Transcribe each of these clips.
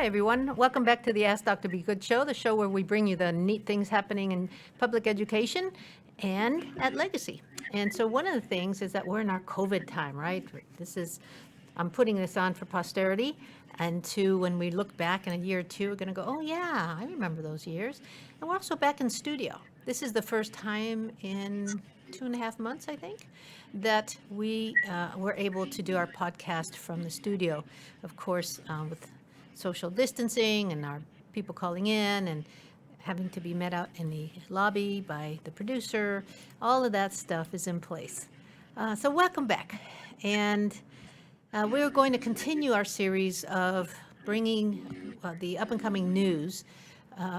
Hi, everyone. Welcome back to the Ask Dr. Be Good show, the show where we bring you the neat things happening in public education and at Legacy. And so one of the things is that we're in our COVID time, right? I'm putting this on for posterity. And when we look back in a year or two, we're going to go, oh, yeah, I remember those years. And we're also back in studio. This is the first time in 2.5 months, I think, that we were able to do our podcast from the studio. Of course, with social distancing and our people calling in and having to be met out in the lobby by the producer, all of that stuff is in place. So welcome back. And we're going to continue our series of bringing the up-and-coming news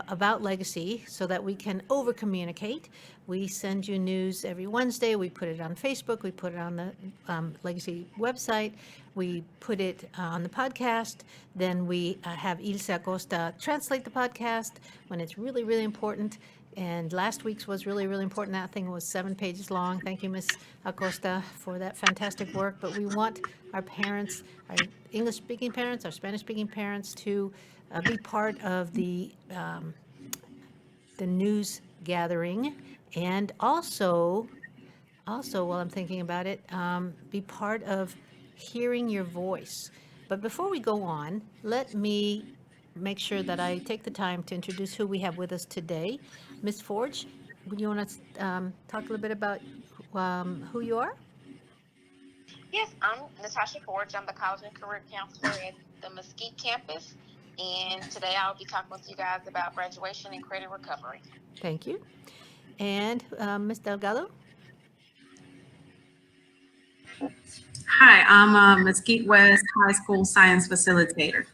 about Legacy so that we can over-communicate. We send you news every Wednesday. We put it on Facebook. We put it on the Legacy website. We put it on the podcast. Then we have Ilse Acosta translate the podcast when it's really, really important. And last week's was really, really important. That thing was 7 pages long. Thank you, Ms. Acosta, for that fantastic work. But we want our parents, our English-speaking parents, our Spanish-speaking parents to be part of the news gathering, and also while I'm thinking about it, be part of hearing your voice. But before we go on, let me make sure that I take the time to introduce who we have with us today. Ms. Forge, would you want to talk a little bit about who you are? Yes, I'm Natasha Forge. I'm the College and Career Counselor at the Mesquite campus. And today I'll be talking with you guys about graduation and credit recovery. Thank you. And Ms. Delgado? Hi, I'm a Mesquite West High School Science Facilitator.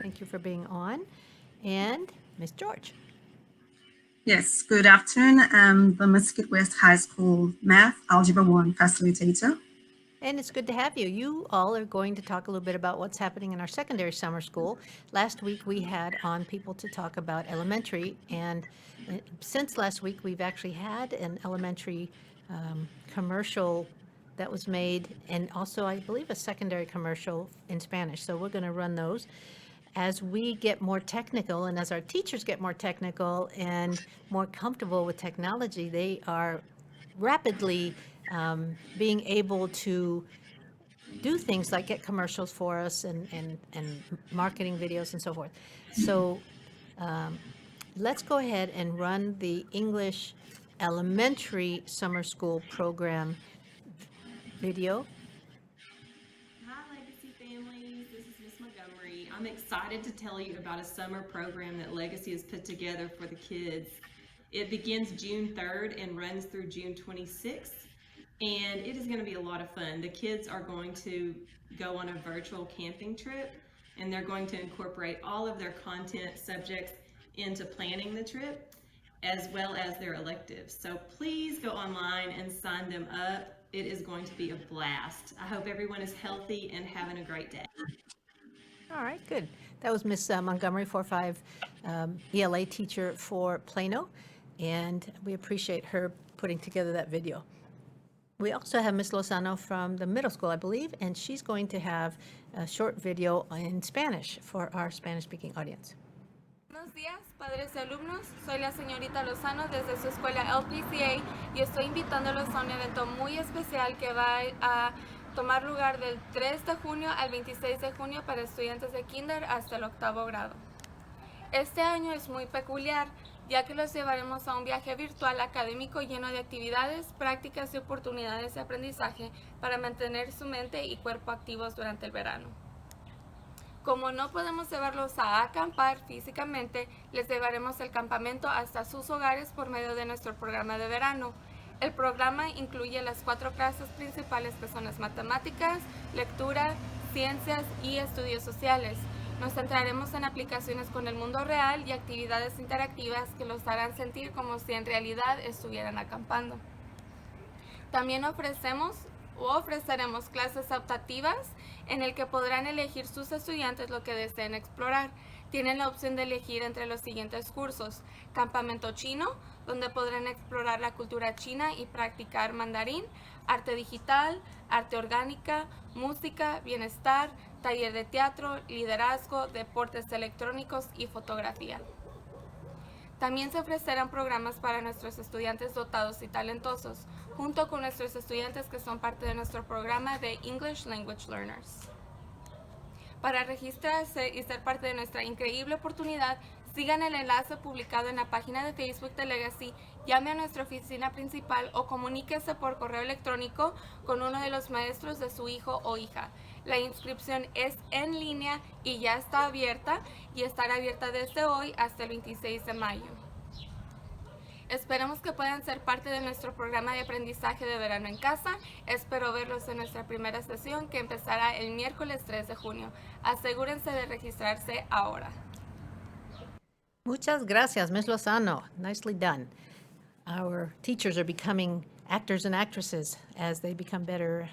Thank you for being on. And Ms. George? Yes, good afternoon. I'm the Mesquite West High School Math Algebra 1 Facilitator. And it's good to have you. You all are going to talk a little bit about what's happening in our secondary summer school. Last week we had on people to talk about elementary, and since last week we've actually had an elementary commercial that was made, and also I believe a secondary commercial in Spanish. So we're going to run those. As we get more technical and as our teachers get more technical and more comfortable with technology, they are rapidly being able to do things like get commercials for us and marketing videos and so forth. So let's go ahead and run the English elementary summer school program video. Hi, Legacy families. This is Miss Montgomery. I'm excited to tell you about a summer program that Legacy has put together for the kids. It begins June 3rd and runs through June 26th. And it is going to be a lot of fun. The kids are going to go on a virtual camping trip, and they're going to incorporate all of their content subjects into planning the trip, as well as their electives. So please go online and sign them up. It is going to be a blast. I hope everyone is healthy and having a great day. All right, good. That was Miss Montgomery, 4-5 ELA teacher for Plano, and we appreciate her putting together that video. We also have Ms. Lozano from the middle school, I believe, and she's going to have a short video in Spanish for our Spanish-speaking audience. Buenos días, padres y alumnos. Soy la señorita Lozano desde su escuela LPCA y estoy invitándolos a un evento muy especial que va a tomar lugar del 3 de junio al 26 de junio para estudiantes de kinder hasta el 8º grado. Este año es muy peculiar, ya que los llevaremos a un viaje virtual académico lleno de actividades, prácticas y oportunidades de aprendizaje para mantener su mente y cuerpo activos durante el verano. Como no podemos llevarlos a acampar físicamente, les llevaremos el campamento hasta sus hogares por medio de nuestro programa de verano. El programa incluye las 4 clases principales que son las matemáticas, lectura, ciencias y estudios sociales. Nos centraremos en aplicaciones con el mundo real y actividades interactivas que los harán sentir como si en realidad estuvieran acampando. También ofreceremos clases optativas en el que podrán elegir sus estudiantes lo que deseen explorar. Tienen la opción de elegir entre los siguientes cursos: campamento chino, donde podrán explorar la cultura china y practicar mandarín; arte digital, arte orgánica, música, bienestar, taller de teatro, liderazgo, deportes electrónicos y fotografía. También se ofrecerán programas para nuestros estudiantes dotados y talentosos, junto con nuestros estudiantes que son parte de nuestro programa de English Language Learners. Para registrarse y ser parte de nuestra increíble oportunidad, sigan el enlace publicado en la página de Facebook de Legacy, llame a nuestra oficina principal o comuníquese por correo electrónico con uno de los maestros de su hijo o hija. La inscripción es en línea y ya está abierta y estará abierta desde hoy hasta el 26 de mayo. Esperamos que puedan ser parte de nuestro programa de aprendizaje de verano en casa. Espero verlos en nuestra primera sesión que empezará el miércoles 3 de junio. Asegúrense de registrarse ahora. Muchas gracias, Ms. Lozano. Nicely done. Our teachers are becoming actors and actresses as they become better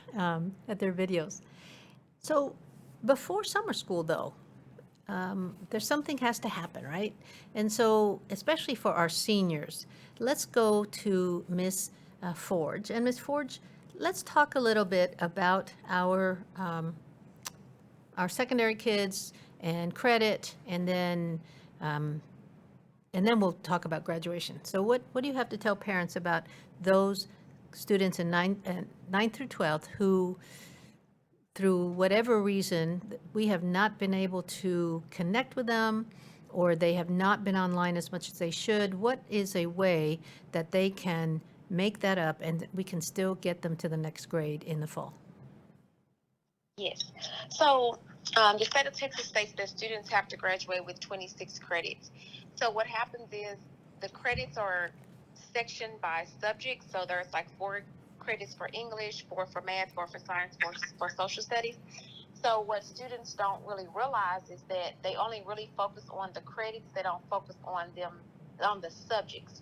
at their videos. So before summer school, though, there's something has to happen, right? And so, especially for our seniors, let's go to Ms. Forge. And Ms. Forge, let's talk a little bit about our secondary kids and credit, and then we'll talk about graduation. So what do you have to tell parents about those students in 9th through 12th who, through whatever reason, we have not been able to connect with them, or they have not been online as much as they should? What is a way that they can make that up and we can still get them to the next grade in the fall? Yes. So the state of Texas states that students have to graduate with 26 credits. So what happens is the credits are sectioned by subject. So there's like 4 credits for English, 4 for math, 4 for science, 4 for social studies. So what students don't really realize is that they only really focus on the credits. They don't focus on the subjects.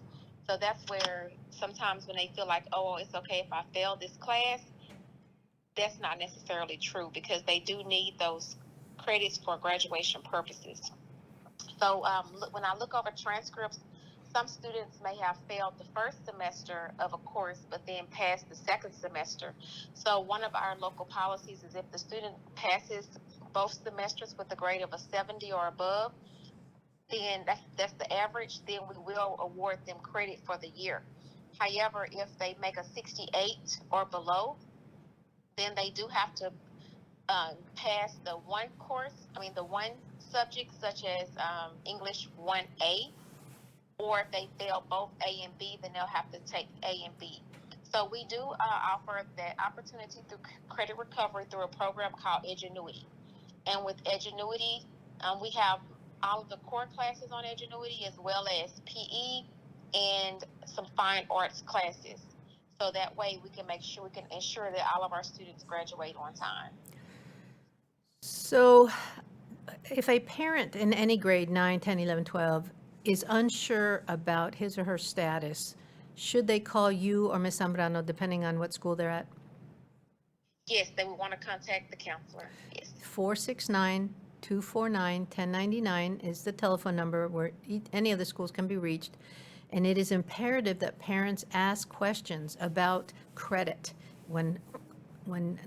So that's where sometimes when they feel like, oh, it's okay if I fail this class, that's not necessarily true, because they do need those credits for graduation purposes. So when I look over transcripts, some students may have failed the first semester of a course, but then passed the second semester. So one of our local policies is if the student passes both semesters with a grade of a 70 or above, then that's the average, then we will award them credit for the year. However, if they make a 68 or below, then they do have to pass the one subject, such as English 1A, or if they fail both A and B, then they'll have to take A and B. So we do offer that opportunity through credit recovery through a program called Edgenuity. And with Edgenuity, we have all of the core classes on Edgenuity, as well as PE and some fine arts classes. So that way we can ensure that all of our students graduate on time. So if a parent in any grade, 9, 10, 11, 12, is unsure about his or her status, should they call you or Ms. Zambrano, depending on what school they're at? Yes, they would want to contact the counselor. Yes. 469-249-1099 is the telephone number where any of the schools can be reached. And it is imperative that parents ask questions about credit when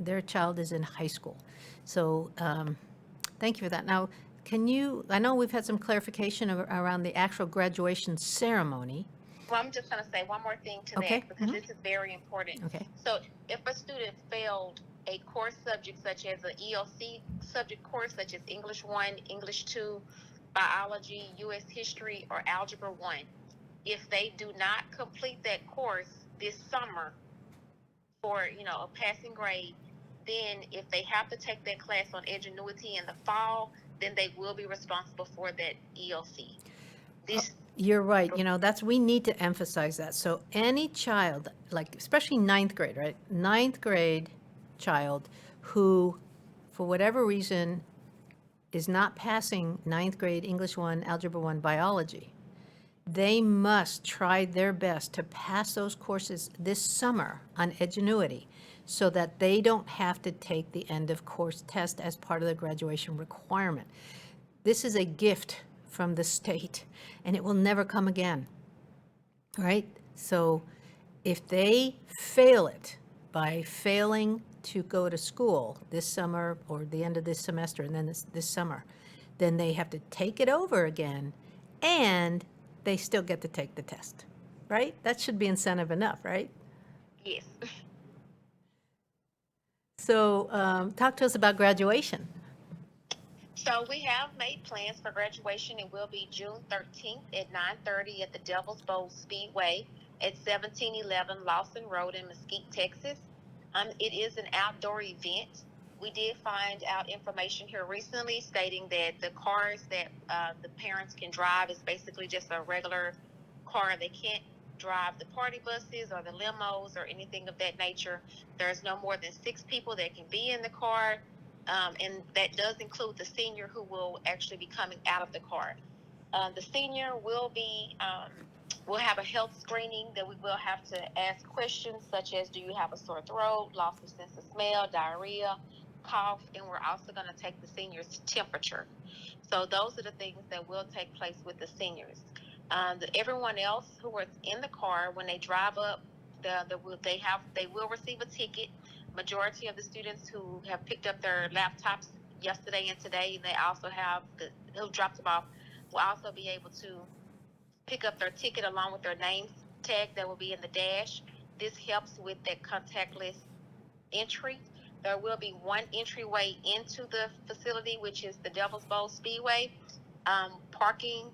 their child is in high school. So thank you for that. Now, I know we've had some clarification around the actual graduation ceremony. Well, I'm just going to say one more thing to Okay. that, because this is very important. Okay. So if a student failed a course subject, such as an ELC subject course, such as English 1, English 2, biology, U.S. history, or algebra 1, if they do not complete that course this summer for, a passing grade, then if they have to take that class on Edgenuity in the fall, then they will be responsible for that ELC. You're right. We need to emphasize that. So any child, like especially 9th grade, right? 9th grade child who, for whatever reason, is not passing 9th grade English 1, Algebra 1, biology, they must try their best to pass those courses this summer on Edgenuity so that they don't have to take the end of course test as part of the graduation requirement. This is a gift from the state, and it will never come again, right? So if they fail it by failing to go to school this summer or the end of this semester and then this summer, then they have to take it over again and they still get to take the test, right? That should be incentive enough, right? Yes. So talk to us about graduation. So we have made plans for graduation. It will be June 13th at 9:30 at the Devil's Bowl Speedway at 1711 Lawson Road in Mesquite, Texas. It is an outdoor event. We did find out information here recently stating that the cars that the parents can drive is basically just a regular car. They can't drive the party buses or the limos or anything of that nature. There's no more than 6 people that can be in the car. And that does include the senior who will actually be coming out of the car. The senior will have a health screening that we will have to ask questions such as, do you have a sore throat, loss of sense of smell, diarrhea, cough, and we're also going to take the senior's temperature. So those are the things that will take place with the seniors. Everyone else who was in the car, when they drive up, they will receive a ticket. Majority of the students who have picked up their laptops yesterday and today, they also have who dropped them off, will also be able to pick up their ticket along with their name tag that will be in the dash. This helps with that contactless entry. There will be one entryway into the facility, which is the Devil's Bowl Speedway. Parking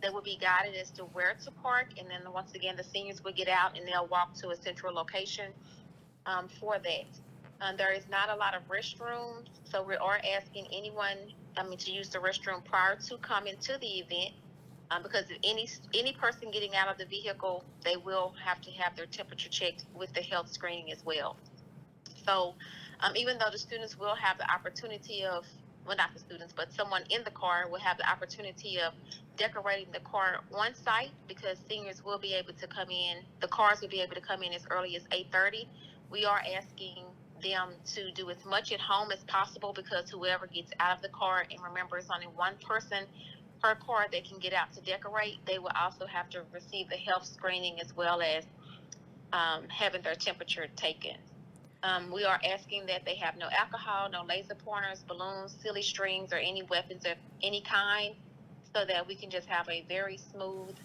that will be guided as to where to park, and then once again the seniors will get out and they'll walk to a central location for that. There is not a lot of restrooms, so we are asking anyone, to use the restroom prior to coming to the event, because if any person getting out of the vehicle, they will have to have their temperature checked with the health screening as well. So even though the students will have the opportunity of, well, not the students, but someone in the car will have the opportunity of decorating the car on site, because seniors will be able to come in, the cars will be able to come in as early as 8:30. We are asking them to do as much at home as possible, because whoever gets out of the car, and remember it's only one person per car that can get out to decorate, they will also have to receive the health screening as well as having their temperature taken. We are asking that they have no alcohol, no laser pointers, balloons, silly strings, or any weapons of any kind, so that we can just have a very smooth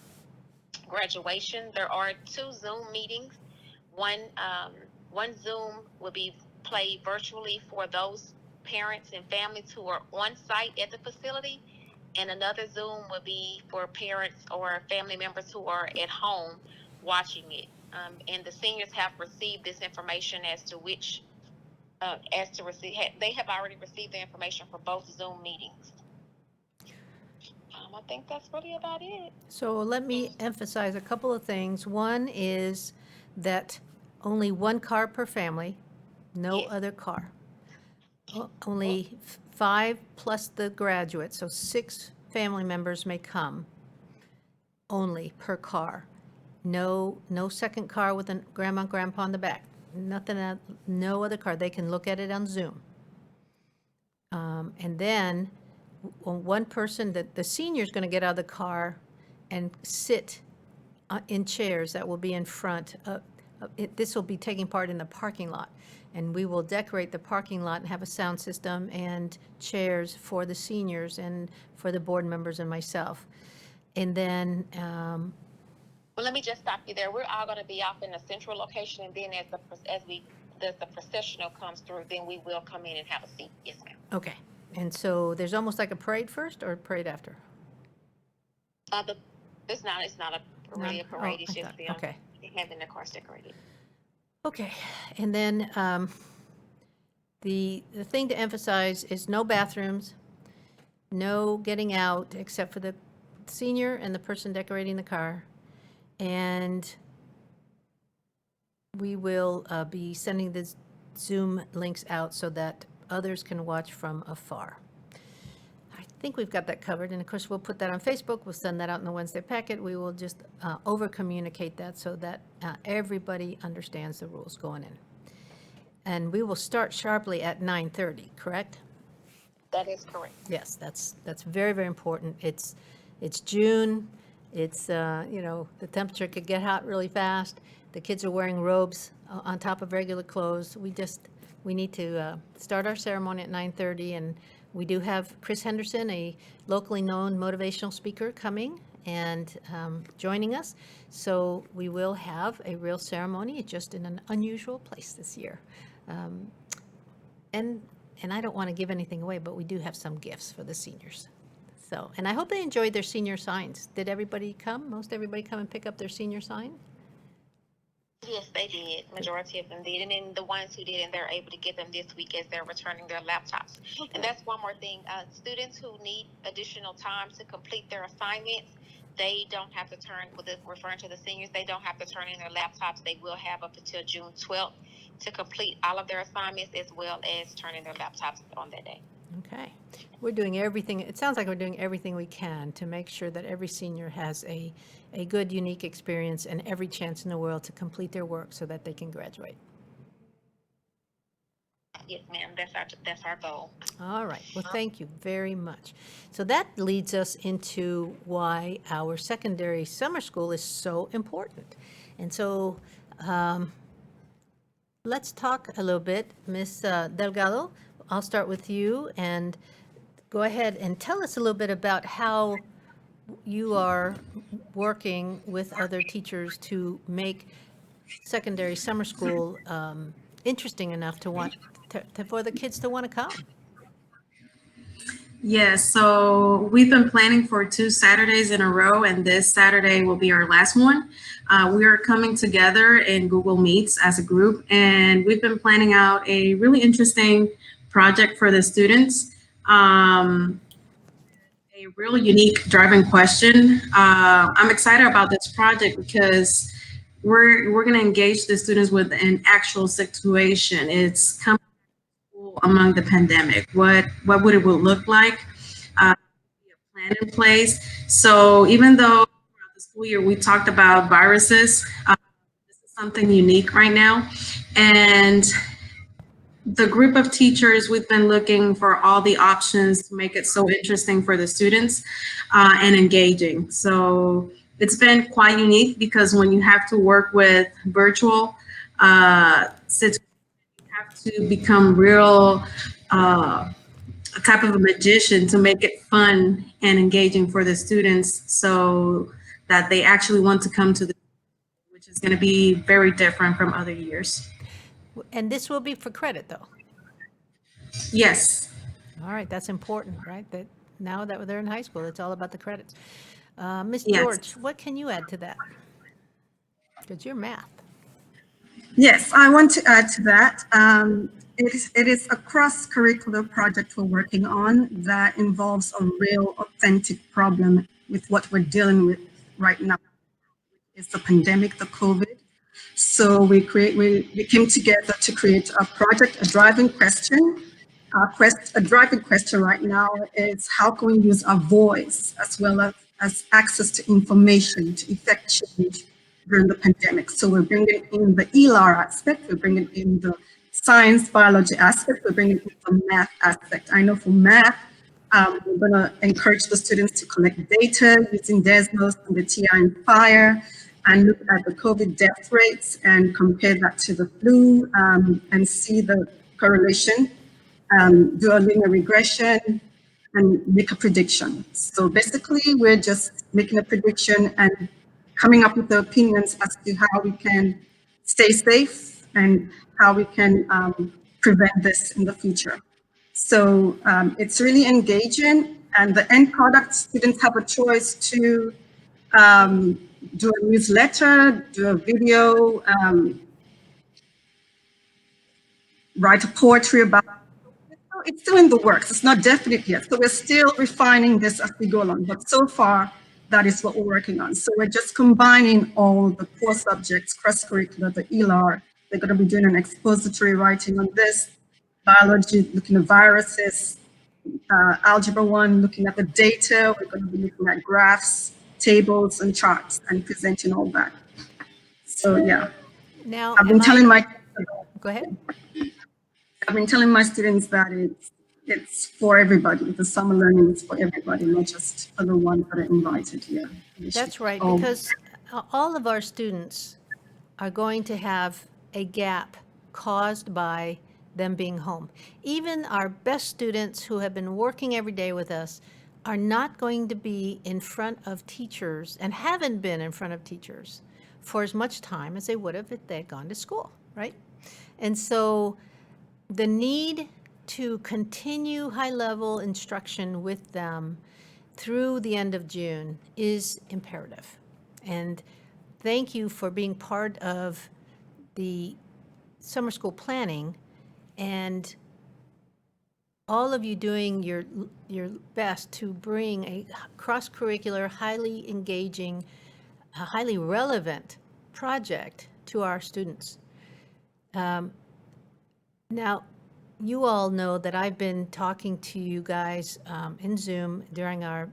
graduation. There are 2 Zoom meetings. One Zoom will be played virtually for those parents and families who are on site at the facility, and another Zoom will be for parents or family members who are at home watching it. And the seniors have received this information as to which, they have already received the information for both Zoom meetings. I think that's really about it. So let me emphasize a couple of things. One is that only 1 car per family, no Yes. other car. Only 5 plus the graduate, so 6 family members may come only per car. No second car with a grandma and grandpa in the back. Nothing, no other car. They can look at it on Zoom. And then one person, the senior's going to get out of the car and sit in chairs that will be in front of it. This will be taking part in the parking lot, and we will decorate the parking lot and have a sound system and chairs for the seniors and for the board members and myself. And then Well, let me just stop you there. We're all going to be off in a central location, and then as the processional comes through, then we will come in and have a seat. Yes, ma'am. okay, and so there's almost like a parade first or a parade after? It's not really a parade. It's I just thought- them okay. having their cars decorated. Okay, and then the thing to emphasize is no bathrooms, no getting out except for the senior and the person decorating the car. And we will be sending the Zoom links out so that others can watch from afar. I think we've got that covered, and of course, we'll put that on Facebook, we'll send that out in the Wednesday packet, we will just over-communicate that so that everybody understands the rules going in. And we will start sharply at 9:30, correct? That is correct. Yes, that's very, very important. It's June, it's, the temperature could get hot really fast. The kids are wearing robes on top of regular clothes. We need to start our ceremony at 9:30, and we do have Chris Henderson, a locally known motivational speaker, coming and joining us. So we will have a real ceremony, just in an unusual place this year. And I don't want to give anything away, but we do have some gifts for the seniors. So, and I hope they enjoyed their senior signs. Did everybody come? Most everybody come and pick up their senior sign? Yes, they did. Majority of them did. And then the ones who didn't, they're able to get them this week as they're returning their laptops. Okay. And that's one more thing. Students who need additional time to complete their assignments, they don't have to referring to the seniors, they don't have to turn in their laptops. They will have up until June 12th to complete all of their assignments, as well as turn in their laptops on that day. Okay. We're doing everything, it sounds like we're doing everything we can to make sure that every senior has a good, unique experience and every chance in the world to complete their work so that they can graduate. Yes, ma'am. That's our goal. All right. Well, thank you very much. So that leads us into why our secondary summer school is so important. And so let's talk a little bit. Ms. Delgado, I'll start with you, and go ahead and tell us a little bit about how you are working with other teachers to make secondary summer school interesting enough for the kids to want to come. Yes, so we've been planning for 2 Saturdays in a row, and this Saturday will be our last one. We are coming together in Google Meets as a group, and we've been planning out a really interesting project for the students. A real unique driving question. I'm excited about this project because we're going to engage the students with an actual situation. It's coming among the pandemic. What would it look like? A plan in place. So even though throughout the school year we talked about viruses, this is something unique right now, and the group of teachers, we've been looking for all the options to make it so interesting for the students and engaging. So it's been quite unique because when you have to work with virtual situations, you have to become real a type of a magician to make it fun and engaging for the students so that they actually want to come to the, which is going to be very different from other years. And this will be for credit, though. Yes. All right, that's important, right? That now that they're in high school, it's all about the credits. Ms. Yes. George, what can you add to that? Because you're math. Yes, I want to add to that. It is a cross-curricular project we're working on that involves a real, authentic problem with what we're dealing with right now. It's the pandemic, the COVID. So we came together to create a project, a driving question. A driving question right now is how can we use our voice as well as access to information to effect change during the pandemic. So we're bringing in the ELAR aspect, we're bringing in the science, biology aspect, we're bringing in the math aspect. I know for math, we're going to encourage the students to collect data using Desmos and the TI and FIRE, and look at the COVID death rates and compare that to the flu and see the correlation, do a linear regression, and make a prediction. So basically, we're just making a prediction and coming up with the opinions as to how we can stay safe and how we can prevent this in the future. So it's really engaging, and the end product, students have a choice to do a newsletter, do a video, write a poetry about it. It's still in the works. It's not definite yet. So we're still refining this as we go along. But so far, that is what we're working on. So we're just combining all the core subjects, cross-curricular, the ELAR. They're going to be doing an expository writing on this, biology, looking at viruses, Algebra 1, looking at the data. We're going to be looking at graphs, tables, and charts, and presenting all that. So yeah, Now, I've been telling my go ahead. I've been telling my students that it's for everybody. The summer learning is for everybody, not just for the ones that are invited here. That's right, Oh. because all of our students are going to have a gap caused by them being home. Even our best students who have been working every day with us are not going to be in front of teachers and haven't been in front of teachers for as much time as they would have if they'd gone to school, right? And so the need to continue high-level instruction with them through the end of June is imperative. And thank you for being part of the summer school planning and all of you doing your best to bring a cross-curricular, highly engaging, highly relevant project to our students. Now, you all know that I've been talking to you guys in Zoom during our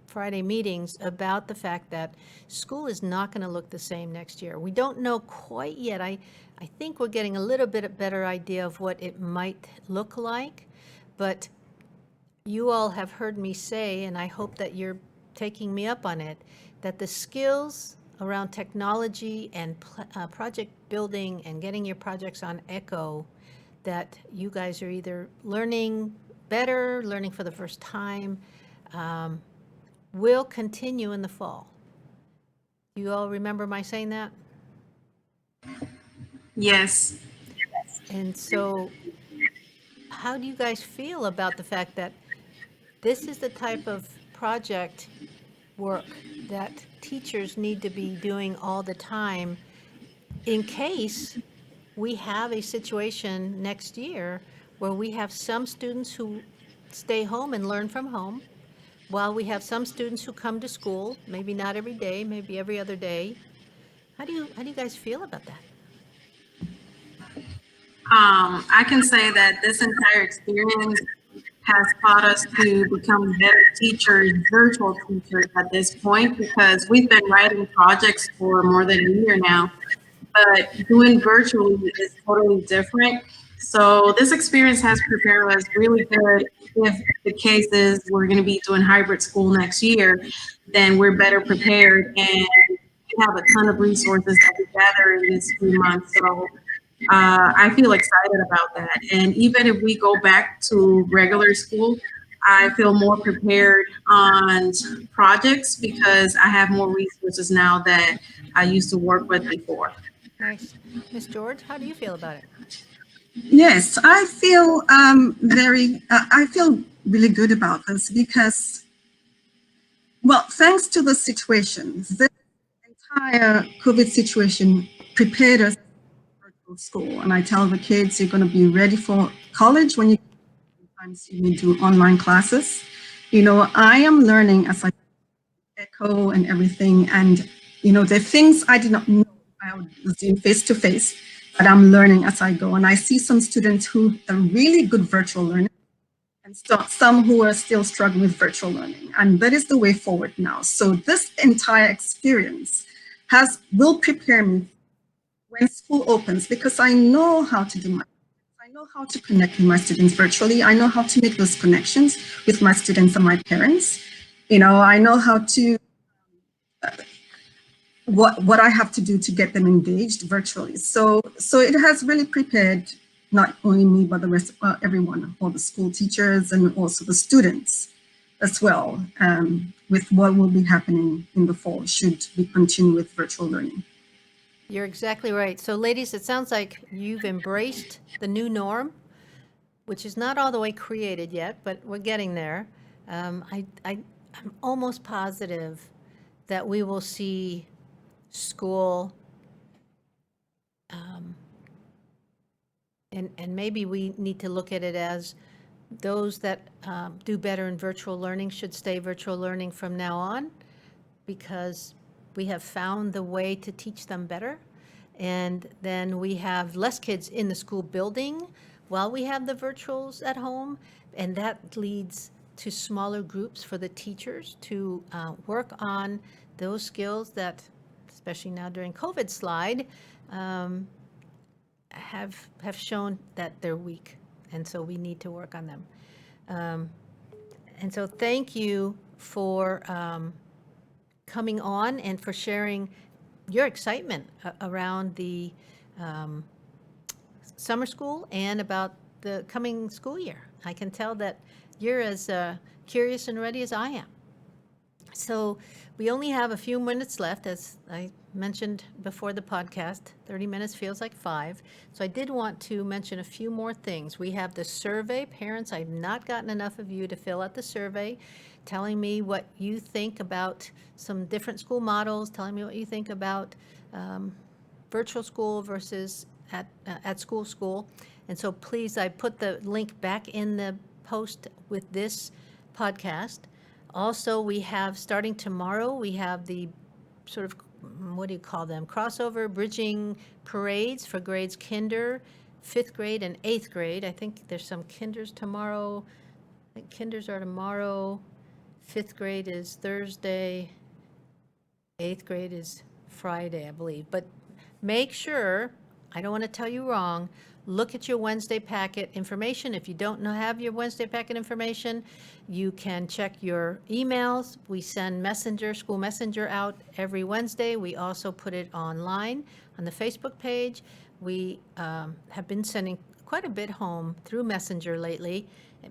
Friday meetings about the fact that school is not going to look the same next year. We don't know quite yet. I think we're getting a little bit better idea of what it might look like, but you all have heard me say, and I hope that you're taking me up on it, that the skills around technology and project building and getting your projects on Echo, that you guys are either learning better, learning for the first time, will continue in the fall. You all remember my saying that? Yes. And so how do you guys feel about the fact that this is the type of project work that teachers need to be doing all the time in case we have a situation next year where we have some students who stay home and learn from home, while we have some students who come to school, maybe not every day, maybe every other day. How do you guys feel about that? I can say that this entire experience has taught us to become better teachers, virtual teachers at this point, because we've been writing projects for more than a year now, but doing virtually is totally different. So this experience has prepared us really good. If the case is we're going to be doing hybrid school next year, then we're better prepared, and we have a ton of resources that we gather in these few months. So I feel excited about that. And even if we go back to regular school, I feel more prepared on projects because I have more resources now that I used to work with before. Nice. Ms. George, how do you feel about it? Yes, I feel I feel really good about this because, well, thanks to the situation, the entire COVID situation prepared us for virtual school. And I tell the kids, you're going to be ready for college when you sometimes you need to do online classes. You know, I am learning as I echo and everything. And, you know, the things I did not know I was doing face to face, but I'm learning as I go. And I see some students who are really good virtual learners and some who are still struggling with virtual learning. And that is the way forward now. So this entire experience will prepare me when school opens, because I know how to do I know how to connect with my students virtually. I know how to make those connections with my students and my parents. You know, I know how to what I have to do to get them engaged virtually. So it has really prepared not only me, but the rest, everyone, all the school teachers and also the students as well, with what will be happening in the fall should we continue with virtual learning. You're exactly right. So ladies, it sounds like you've embraced the new norm, which is not all the way created yet, but we're getting there. I'm almost positive that we will see school, and maybe we need to look at it as those that do better in virtual learning should stay virtual learning from now on, because we have found the way to teach them better. And then we have less kids in the school building while we have the virtuals at home. And that leads to smaller groups for the teachers to work on those skills that, especially now during COVID slide, have shown that they're weak. And so we need to work on them. And so thank you for coming on and for sharing your excitement around the summer school and about the coming school year. I can tell that you're as curious and ready as I am. So we only have a few minutes left, as I mentioned before the podcast. 30 minutes feels like 5. So I did want to mention a few more things. We have the survey. Parents, I've not gotten enough of you to fill out the survey, telling me what you think about some different school models, telling me what you think about virtual school versus at school. And so please, I put the link back in the post with this podcast. Also, we have, starting tomorrow, we have the sort of, what do you call them, crossover bridging parades for grades kinder, 5th grade, and 8th grade. I think there's some kinders tomorrow. I think kinders are tomorrow. 5th grade is Thursday. 8th grade is Friday, I believe. But make sure, I don't want to tell you wrong, look at your Wednesday packet information. If you don't have your Wednesday packet information, you can check your emails. We send school messenger out every Wednesday. We also put it online on the Facebook page. We have been sending quite a bit home through messenger lately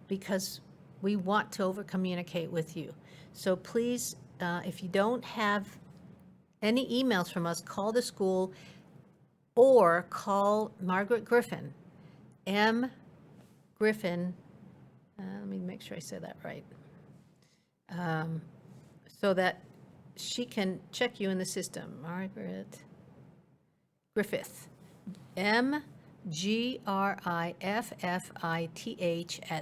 because we want to over-communicate with you. So please, if you don't have any emails from us, call the school or call Margaret Griffin, M. Griffin, let me make sure I say that right, so that she can check you in the system. Margaret Griffith, MGRIFFITH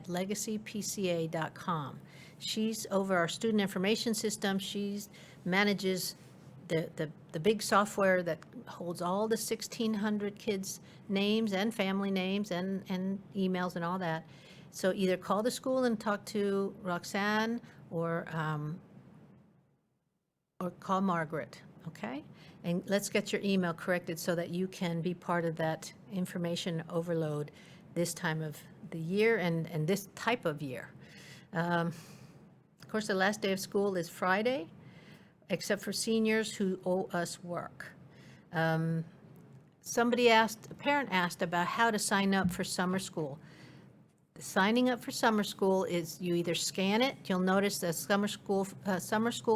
@legacypca.com. She's over our student information system. She manages the big software that holds all the 1,600 kids' names and family names and emails and all that. So either call the school and talk to Roxanne or call Margaret, okay? And let's get your email corrected so that you can be part of that information overload this time of the year and this type of year. Of course, the last day of school is Friday, except for seniors who owe us work. A parent asked about how to sign up for summer school. Signing up for summer school is you either scan it. You'll notice the summer school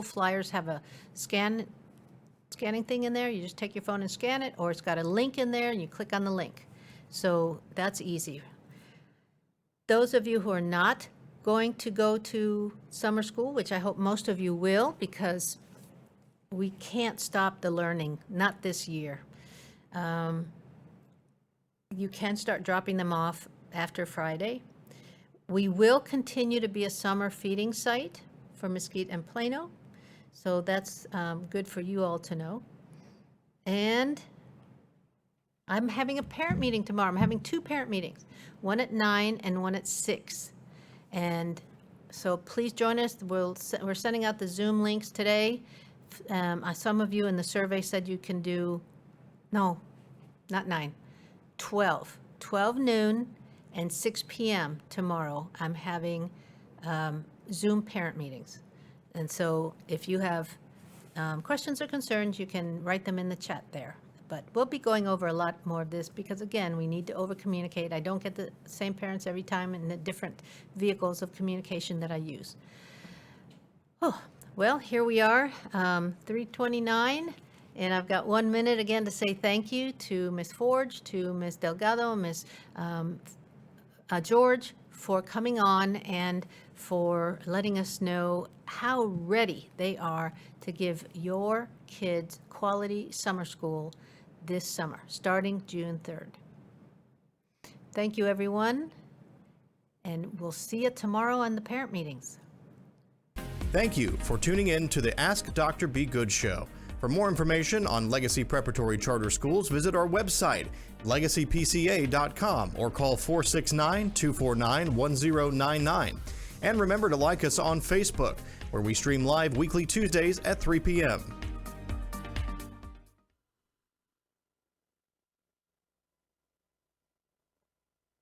flyers have a scanning thing in there. You just take your phone and scan it, or it's got a link in there and you click on the link. So that's easy. Those of you who are not going to go to summer school, which I hope most of you will, because we can't stop the learning, not this year. You can start dropping them off after Friday. We will continue to be a summer feeding site for Mesquite and Plano. So that's good for you all to know. And I'm having a parent meeting tomorrow. I'm having 2 parent meetings, one at 9 and one at 6. And so please join us. We're sending out the Zoom links today. Some of you in the survey said you can do, no, not 9, 12 noon and 6 p.m. tomorrow. I'm having Zoom parent meetings. And so if you have questions or concerns, you can write them in the chat there. But we'll be going over a lot more of this because, again, we need to over-communicate. I don't get the same parents every time in the different vehicles of communication that I use. Oh, well, here we are, 3:29, and I've got 1 minute again to say thank you to Ms. Forge, to Ms. Delgado, Ms. George for coming on and for letting us know how ready they are to give your kids quality summer school this summer, starting June 3rd. Thank you, everyone, and we'll see you tomorrow on the parent meetings. Thank you for tuning in to the Ask Dr. Be Good show. For more information on Legacy Preparatory Charter Schools, visit our website, legacypca.com, or call 469-249-1099. And remember to like us on Facebook, where we stream live weekly Tuesdays at 3 p.m.